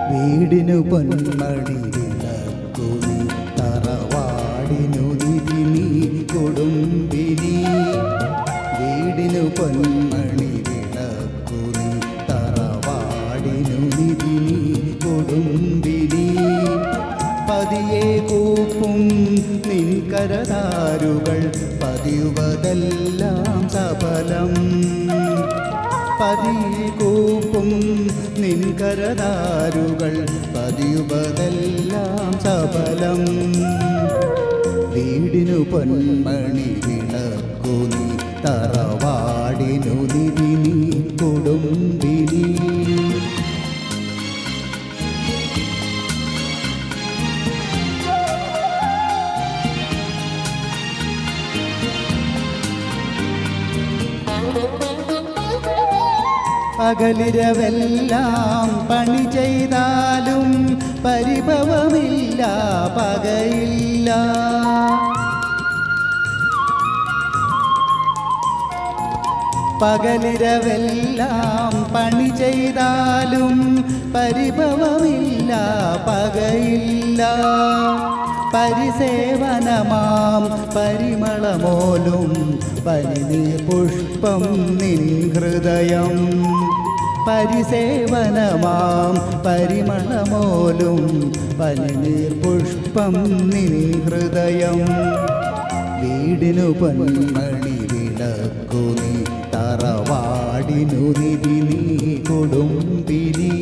വീടിനു പൊന്മണി വിളക്കുനി തറവാടിനു നിധി നീ കൊടുമ്പിനി. വീടിനു പൊന്മണി വിളക്കുനി തറവാടിനു നിധി നീ കൊടുമ്പിനി. പതിയെ കൂപ്പും നിൻകരതാരുകൾ പതിയുവതെല്ലാം സഫലം. പതിയെ കൂപ്പും നിൻകരതാരുകൾ പതിയുവതെല്ലാം സഫലം. വീടിനു പൊന്മണി വിളക്കുനി തറവാടിനു നിധി നീ കൊടുമ്പിനി. പകലിരവെല്ലാം പണി ചെയ്താലും പരിഭവമില്ല പകയില്ല. പകലിരവെല്ലാം പണി ചെയ്താലും പരിഭവമില്ല പകയില്ല. പരിസേവനമാം പരിമളമോലും പനിനീർ പുഷ്പം നിൻ ഹൃദയം. പരിസേവനമാം പരിമളമോലും പനിനീർ പുഷ്പം നിൻ ഹൃദയം. വീടിനു പൊന്മണി വിളക്കുനി തറവാടിനു നിധി നീ കൊടുമ്പിനി.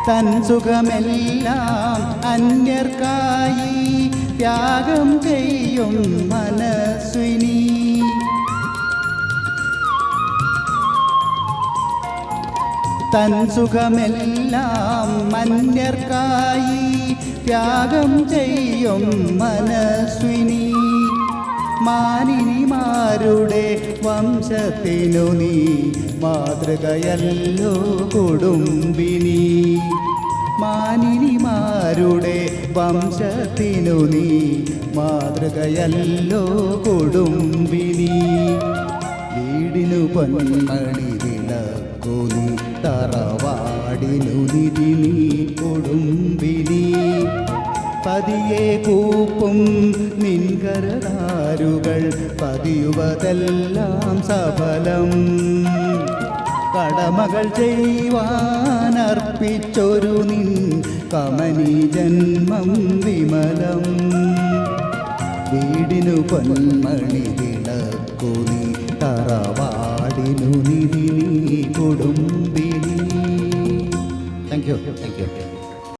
തൻ സുഖമെല്ലാം അന്യർക്കായി ത്യാഗം ചെയ്യും മനസ്വിനി. തൻ സുഖമെല്ലാം അന്യർക്കായി ത്യാഗം ചെയ്യും മനസ്വിനി. മാനിനിമാരുടെ വംശത്തിനു നീ മാതൃകയല്ലോ കൊടുമ്പിനി. മാനിനിമാരുടെ വംശത്തിനു നീ മാതൃകയല്ലോ കൊടുമ്പിനി. വീടിനു പൊന്മണി വിളക്കുനി തറവാടിനു നിധി നീ കൊടുമ്പിനി. പതിയെ കൂപ്പും നിൻകരതാരുകൾ പതിയുവതെല്ലാം സഫലം. കടമകൾ ചെയ്യുവാനർപ്പിച്ചൊരു നിൻ കമനി ജന്മം വിമലം. വീടിനു പൊന്മണി വിളക്കുനി തറവാടിനു നിധി നീ കൊടുമ്പിനി. Thank you.